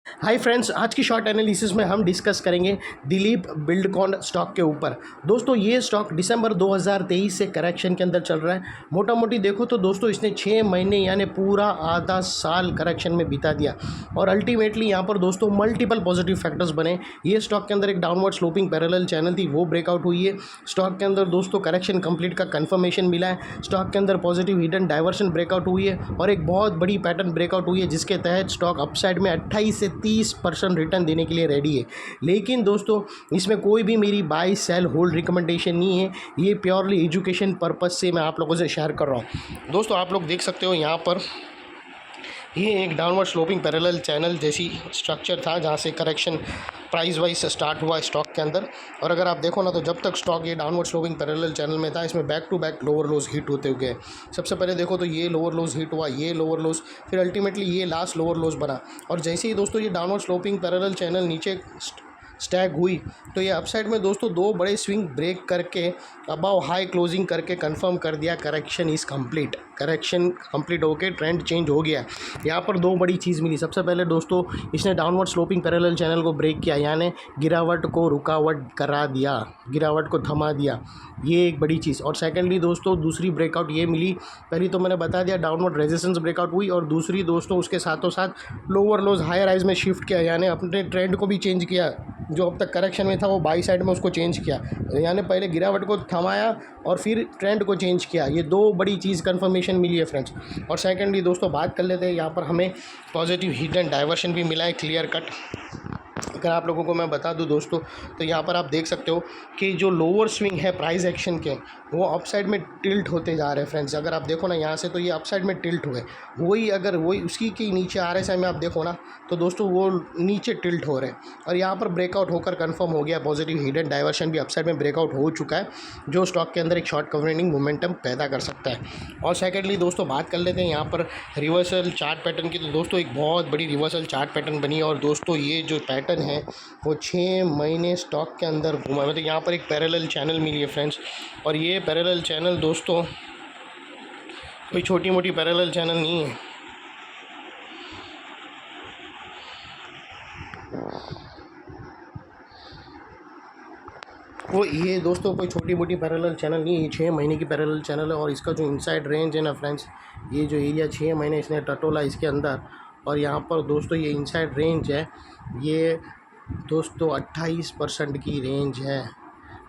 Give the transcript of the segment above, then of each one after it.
Hi friends, आज की short analysis में हम डिस्कस करेंगे दिलीप बिल्डकॉन स्टॉक के ऊपर। दोस्तों ये स्टॉक दिसंबर 2023 से करेक्शन के अंदर चल रहा है। मोटा मोटी देखो तो दोस्तों इसने 6 महीने यानी पूरा आधा साल करेक्शन में बिता दिया और अल्टीमेटली यहाँ पर दोस्तों मल्टीपल पॉजिटिव फैक्टर्स बने। ये स्टॉक के अंदर एक डाउनवर्ड स्लोपिंग पैरेलल चैनल थी, वो ब्रेकआउट हुई है। स्टॉक के अंदर दोस्तों करेक्शन कंप्लीट का कंफर्मेशन मिला है। स्टॉक के अंदर पॉजिटिव हिडन डाइवर्शन ब्रेकआउट हुई है और एक बहुत बड़ी पैटर्न ब्रेकआउट हुई है, जिसके तहत स्टॉक अपसाइड में 28 से 30% रिटर्न देने के लिए रेडी है। लेकिन दोस्तों इसमें कोई भी मेरी बाय सेल होल्ड रिकमेंडेशन नहीं है, ये प्योरली एजुकेशन पर्पस से मैं आप लोगों से शेयर कर रहा हूँ। दोस्तों आप लोग देख सकते हो यहाँ पर ये एक डाउनवर्ड स्लोपिंग पैरेलल चैनल जैसी स्ट्रक्चर था, जहाँ से करेक्शन प्राइस वाइज स्टार्ट हुआ स्टॉक के अंदर। और अगर आप देखो ना तो जब तक स्टॉक ये डाउनवर्ड स्लोपिंग पैरेलल चैनल में था, इसमें back to back lower lows hit होते हुए गए। सबसे पहले देखो तो ये लोअर लोज हिट हुआ, ये लोअर लोज, फिर अल्टीमेटली ये लास्ट लोअर लोज बना। और जैसे ही दोस्तों ये डाउनवर्ड स्लोपिंग पैरेलल चैनल नीचे स्टैग हुई तो ये अपसाइड में दोस्तों दो बड़े स्विंग ब्रेक करके अबाव हाई क्लोजिंग करके कंफर्म कर दिया correction is complete. Correction complete होके ट्रेंड चेंज हो गया। यहाँ पर दो बड़ी चीज़ मिली। सबसे पहले दोस्तों इसने डाउनवर्ड स्लोपिंग पैरेलल चैनल को ब्रेक किया, यानी गिरावट को रुकावट करा दिया, गिरावट को थमा दिया, ये एक बड़ी चीज़। और सेकेंडली दोस्तों दूसरी ब्रेकआउट ये मिली, पहली तो मैंने बता दिया डाउनवर्ड रेजिस्टेंस ब्रेकआउट हुई, और दूसरी दोस्तों उसके साथों साथ लोअर लोज हायर हाइज में शिफ्ट किया, यानी अपने ट्रेंड को भी चेंज किया। जो अब तक करेक्शन में था वो बाई साइड में उसको चेंज किया, यानी पहले गिरावट को थमाया और फिर ट्रेंड को चेंज किया। ये दो बड़ी चीज़ कंफर्मेशन मिली है फ्रेंड्स। और सेकेंडली दोस्तों बात कर लेते हैं, यहाँ पर हमें पॉजिटिव हिडन डाइवर्शन भी मिला है क्लियर कट। अगर आप लोगों को मैं बता दूं दोस्तों तो यहाँ पर आप देख सकते हो कि जो लोअर स्विंग है प्राइस एक्शन के, वो अपसाइड में टिल्ट होते जा रहे हैं फ्रेंड्स। अगर आप देखो ना यहाँ से तो ये अपसाइड में टिल्ट हुए, वही अगर वही उसकी के नीचे RSI में आप देखो ना तो दोस्तों वो नीचे टिल्ट हो रहे हैं। और यहाँ पर ब्रेकआउट होकर कंफर्म हो गया, पॉजिटिव हिडन डाइवर्शन भी अपसाइड में ब्रेकआउट हो चुका है, जो स्टॉक के अंदर एक शॉर्ट कवरिंग मोमेंटम पैदा कर सकता है। और सेकेंडली दोस्तों बात कर लेते हैं यहाँ पर रिवर्सल चार्ट पैटर्न की। तो दोस्तों एक बहुत बड़ी रिवर्सल चार्ट पैटर्न बनी है और दोस्तों ये जो पैटर्न है वो 6 महीने स्टॉक के अंदर घूमा है। तो यहाँ पर एक पैरेलल चैनल मिली है फ्रेंड्स, और ये पैरेलल चैनल दोस्तों कोई छोटी मोटी पैरेलल चैनल नहीं है। वो ये दोस्तों कोई छोटी मोटी पैरेलल चैनल नहीं है, ये 6 महीने की पैरेलल चैनल है। और इसका जो इनसाइड रेंज है ना फ्रेंड्स, ये जो एरिया 6 महीने इसने टटोला इसके अंदर, और यहाँ पर दोस्तों ये इनसाइड रेंज है, ये दोस्तों 28% की रेंज है।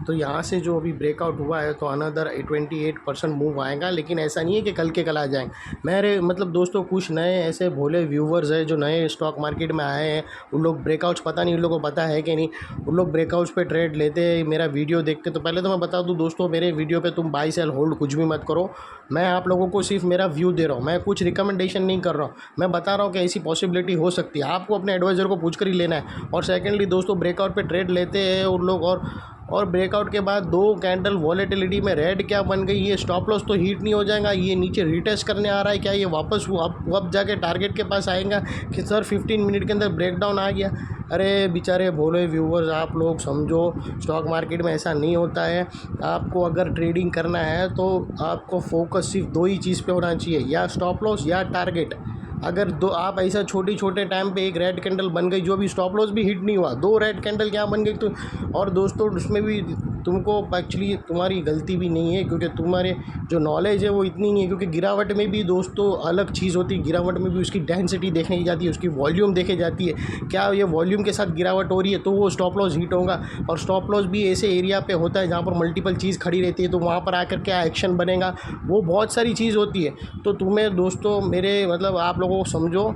तो यहाँ से जो अभी ब्रेकआउट हुआ है तो अनदर 28% मूव आएगा, लेकिन ऐसा नहीं है कि कल के कल आ जाएंगे। मेरे मतलब दोस्तों कुछ नए ऐसे भोले व्यूवर्स हैं जो नए स्टॉक मार्केट में आए हैं, उन लोग ब्रेकआउट्स पता नहीं उन लोगों को पता है कि नहीं, उन लोग ब्रेकआउट्स पे ट्रेड लेते हैं, मेरा वीडियो देखते। तो पहले तो मैं बता दूं दोस्तों, मेरे वीडियो पे तुम बाय सेल होल्ड कुछ भी मत करो। मैं आप लोगों को सिर्फ मेरा व्यू दे रहा हूँ, मैं कुछ रिकमेंडेशन नहीं कर रहा हूँ, मैं बता रहा हूँ कि ऐसी पॉसिबिलिटी हो सकती है, आपको अपने एडवाइज़र को पूछ कर ही लेना है। और सेकेंडली दोस्तों ब्रेकआउट पे ट्रेड लेते हैं उन लोग, और ब्रेकआउट के बाद दो कैंडल वॉलेटिलिटी में रेड क्या बन गई, ये स्टॉप लॉस तो हीट नहीं हो जाएगा, ये नीचे रिटेस्ट करने आ रहा है क्या, ये वापस अब जाके टारगेट के पास आएगा कि सर 15 मिनट के अंदर ब्रेकडाउन आ गया। अरे बेचारे भोले व्यूवर्स, आप लोग समझो स्टॉक मार्केट में ऐसा नहीं होता है। आपको अगर ट्रेडिंग करना है तो आपको फोकस सिर्फ दो ही चीज़ पे होना चाहिए, या स्टॉप लॉस या टारगेट। अगर दो आप ऐसा छोटे टाइम पे एक रेड कैंडल बन गई, जो भी स्टॉप लॉस भी हिट नहीं हुआ, दो रेड कैंडल क्या बन गई तो, और दोस्तों उसमें भी तुमको एक्चुअली तुम्हारी गलती भी नहीं है, क्योंकि तुम्हारे जो नॉलेज है वो इतनी नहीं है। क्योंकि गिरावट में भी दोस्तों अलग चीज़ होती है, गिरावट में भी उसकी डेंसिटी देखने जाती है, उसकी वॉल्यूम देखे जाती है, क्या ये वॉल्यूम के साथ गिरावट हो रही है तो वो स्टॉप लॉस हिट होगा। और स्टॉप लॉस भी ऐसे एरिया पे होता है जहाँ पर मल्टीपल चीज़ खड़ी रहती है, तो वहाँ पर आकर क्या एक्शन बनेगा, वो बहुत सारी चीज़ होती है। तो तुम्हें दोस्तों मेरे मतलब आप लोगों को समझो,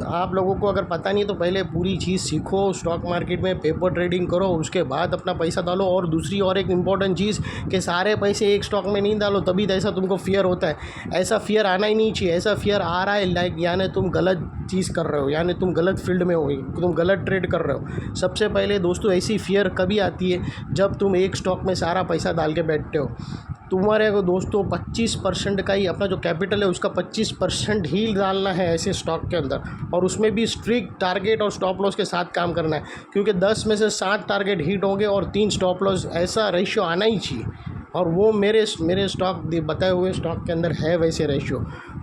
आप लोगों को अगर पता नहीं तो पहले पूरी चीज़ सीखो, स्टॉक मार्केट में पेपर ट्रेडिंग करो, उसके बाद अपना पैसा डालो। और दूसरी और एक इम्पॉर्टेंट चीज़ कि सारे पैसे एक स्टॉक में नहीं डालो, तभी तो ऐसा तुमको फियर होता है। ऐसा फियर आना ही नहीं चाहिए, ऐसा फियर आ रहा है लाइक यानी तुम गलत चीज़ कर रहे हो, यानी तुम गलत फील्ड में हो, तुम गलत ट्रेड कर रहे हो। सबसे पहले दोस्तों ऐसी फियर कभी आती है जब तुम एक स्टॉक में सारा पैसा डाल के बैठते हो। तुम्हारे को दोस्तों 25% का ही अपना जो कैपिटल है उसका 25% ही डालना है ऐसे स्टॉक के अंदर, और उसमें भी स्ट्रिक्ट टारगेट और स्टॉप लॉस के साथ काम करना है। क्योंकि 10 में से 7 टारगेट हिट होंगे और 3 स्टॉप लॉस, ऐसा रेशियो आना ही चाहिए। और वो मेरे स्टॉक बताए हुए स्टॉक के अंदर है वैसे रेशियो।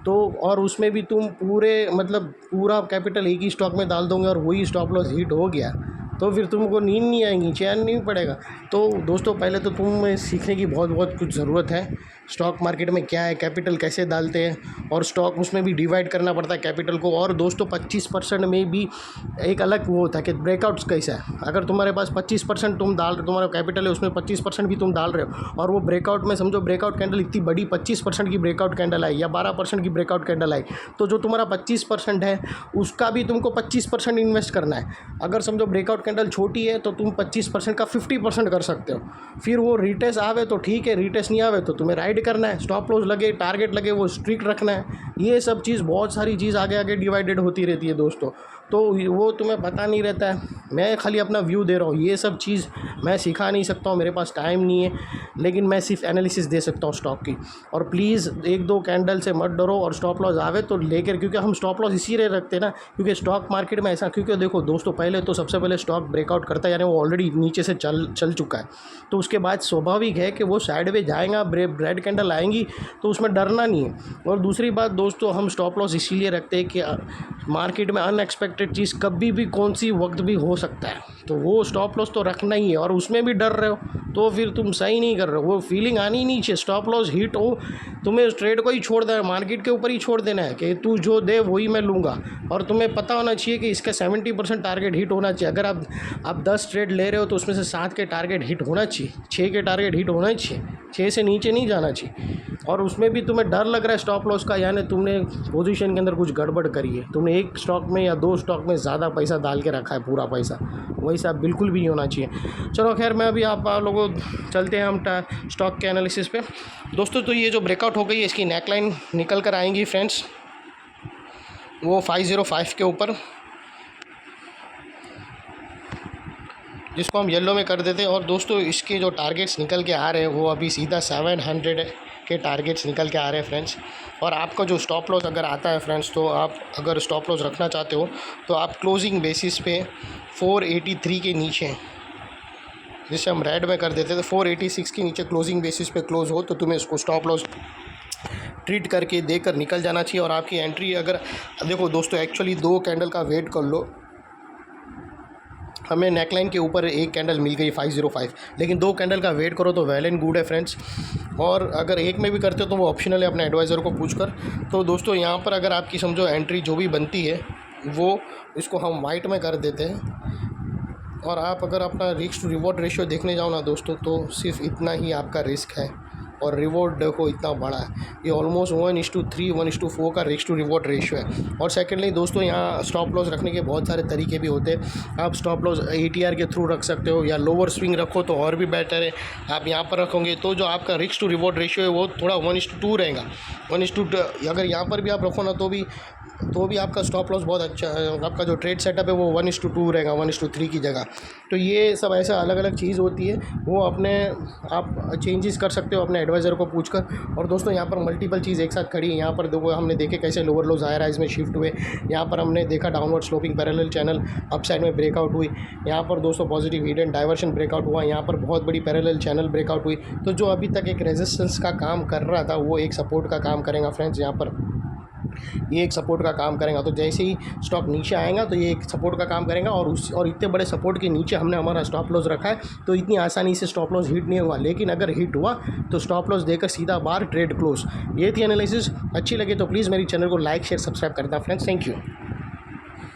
तो और उसमें भी तुम पूरा कैपिटल एक ही स्टॉक में डाल दोगे और वही स्टॉप लॉस हिट हो गया तो फिर तुमको नींद नहीं आएगी, चैन नहीं पड़ेगा। तो दोस्तों पहले तो तुम्हें सीखने की बहुत कुछ ज़रूरत है। स्टॉक मार्केट में क्या है, कैपिटल कैसे डालते हैं और स्टॉक उसमें भी डिवाइड करना पड़ता है कैपिटल को। और दोस्तों 25% में भी एक अलग वो होता है कि ब्रेकआउट्स कैसा है। अगर तुम्हारे पास 25% तुम्हारा कैपिटल है, उसमें 25% भी तुम डाल रहे हो और वो ब्रेकआउट में समझो ब्रेकआउट कैंडल इतनी बड़ी 25% की ब्रेकआउट कैंडल आई या 12% की ब्रेकआउट कैंडल आई, तो जो तुम्हारा 25% है उसका भी तुमको 25% इन्वेस्ट करना है। अगर समझो ब्रेकआउट कैंडल छोटी है तो तुम 25% का 50% कर सकते हो। फिर वो रिटेस्ट आवे तो ठीक है, रिटेस्ट नहीं आवे तो तुम्हें राइड करना है। स्टॉप लॉस लगे, टारगेट लगे, वो स्ट्रिक्ट रखना है। ये सब चीज़, बहुत सारी चीज़ आगे आगे डिवाइडेड होती रहती है दोस्तों, तो वो तुम्हें पता नहीं रहता है। मैं खाली अपना व्यू दे रहा हूँ, ये सब चीज़ मैं सिखा नहीं सकता हूँ, मेरे पास टाइम नहीं है, लेकिन मैं सिर्फ एनालिसिस दे सकता हूँ स्टॉक की। और प्लीज़ 1-2 कैंडल से मत डरो और स्टॉप लॉस आवे तो लेकर, क्योंकि हम स्टॉप लॉस इसीलिए रखते हैं ना, क्योंकि स्टॉक मार्केट में ऐसा, क्योंकि देखो दोस्तों पहले तो सबसे पहले स्टॉक ब्रेकआउट करता है, यानी वो ऑलरेडी नीचे से चल चुका है, तो उसके बाद स्वाभाविक है कि वो साइडवेज जाएगा, रेड कैंडल आएंगी, तो उसमें डरना नहीं है। और दूसरी बात दोस्तों, हम स्टॉप लॉस इसीलिए रखते हैं कि मार्केट में अनएक्सपेक्टेड चीज़ कभी भी कौन सी वक्त भी हो सकता है, तो वो स्टॉप लॉस तो रखना ही है। और उसमें भी डर रहे हो तो फिर तुम सही नहीं कर रहे हो। वो फीलिंग आनी नहीं चाहिए, स्टॉप लॉस हिट हो, तुम्हें ट्रेड को ही छोड़ देना है, मार्केट के ऊपर ही छोड़ देना है कि तू जो दे वही मैं लूँगा। और तुम्हें पता होना चाहिए कि इसका 70% टारगेट हिट होना चाहिए। अगर आप 10 ट्रेड ले रहे हो तो उसमें से 7 के टारगेट हिट होना चाहिए, 6 के टारगेट हिट होना चाहिए, 6 से नीचे नहीं जाना चाहिए। और उसमें भी तुम्हें डर लग रहा है स्टॉप लॉस का, यानी तुमने पोजीशन के अंदर कुछ गड़बड़ करी है, तुमने एक स्टॉक में या 2 स्टॉक में ज़्यादा पैसा डाल के रखा है, पूरा पैसा, वैसा बिल्कुल भी नहीं होना चाहिए। चलो खैर, मैं अभी आप लोगों चलते हैं हम स्टॉक के एनालिसिस पे दोस्तों। तो ये जो ब्रेकआउट हो गई है, इसकी नेकलाइन निकल कर आएंगी फ्रेंड्स, वो 505 के ऊपर, जिसको हम येलो में कर देते हैं। और दोस्तों इसके जो टारगेट्स निकल के आ रहे हैं वो अभी सीधा 700 के टारगेट्स निकल के आ रहे हैं फ्रेंड्स। और आपका जो स्टॉप लॉस अगर आता है फ्रेंड्स, तो आप अगर स्टॉप लॉस रखना चाहते हो तो आप क्लोजिंग बेसिस पे 483 के नीचे, जिसे हम रेड में कर देते थे, 486 के नीचे क्लोजिंग बेसिस पे क्लोज हो तो तुम्हें इसको स्टॉप लॉस ट्रीट करके देकर निकल जाना चाहिए। और आपकी एंट्री, अगर देखो दोस्तों एक्चुअली 2 कैंडल का वेट कर लो, हमें नेकलाइन के ऊपर एक कैंडल मिल गई 505, लेकिन 2 कैंडल का वेट करो तो वेल एंड गुड है फ्रेंड्स। और अगर एक में भी करते हो तो वो ऑप्शनल है, अपने एडवाइज़र को पूछकर। तो दोस्तों यहाँ पर अगर आपकी समझो एंट्री जो भी बनती है वो, इसको हम वाइट में कर देते हैं। और आप अगर अपना रिस्क टू रिवॉर्ड रेशियो देखने जाओ ना दोस्तों, तो सिर्फ इतना ही आपका रिस्क है और रिवॉर्ड देखो इतना बड़ा है, ये ऑलमोस्ट 1:3 1:4 का रिस्क टू रिवॉर्ड रेशियो है। और सेकेंडली दोस्तों, यहाँ स्टॉप लॉस रखने के बहुत सारे तरीके भी होते हैं। आप स्टॉप लॉस ATR के थ्रू रख सकते हो, या लोअर स्विंग रखो तो और भी बेटर है। आप यहाँ पर रखोगे तो जो आपका रिस्क टू रिवॉर्ड रेशियो है वो थोड़ा 1:2 रहेगा, 1:2। अगर यहाँ पर भी आप रखो ना तो भी आपका स्टॉप लॉस बहुत अच्छा है, आपका जो ट्रेड सेटअप है वो 1:2 रहेगा, 1:3 की जगह। तो ये सब ऐसा अलग अलग चीज़ होती है, वो आप चेंजेस कर सकते हो अपने एडवाइज़र को पूछकर। और दोस्तों यहाँ पर मल्टीपल चीज़ एक साथ खड़ी है। यहाँ पर देखो, हमने देखे कैसे लोअर लोज हायर हाइज में शिफ्ट हुए, यहाँ पर हमने देखा downward sloping parallel channel up side में ब्रेकआउट हुई, यहाँ पर दोस्तों पॉजिटिव हिडन डाइवर्शन ब्रेकआउट हुआ, यहाँ पर बहुत बड़ी पैरेलल चैनल ब्रेकआउट हुई। तो जो अभी तक एक रेजिस्टेंस का काम कर रहा था वो एक सपोर्ट का काम करेगा फ्रेंड्स। यहाँ पर ये एक सपोर्ट का काम करेगा, तो जैसे ही स्टॉक नीचे आएगा तो ये एक सपोर्ट का काम करेगा। और इतने बड़े सपोर्ट के नीचे हमने हमारा स्टॉप लॉस रखा है, तो इतनी आसानी से स्टॉप लॉस हिट नहीं हुआ। लेकिन अगर हिट हुआ तो स्टॉप लॉस देकर सीधा बाहर ट्रेड क्लोज। ये थी एनालिसिस। अच्छी लगे तो प्लीज़ मेरी चैनल को लाइक शेयर सब्सक्राइब करना फ्रेंड्स। Thank you.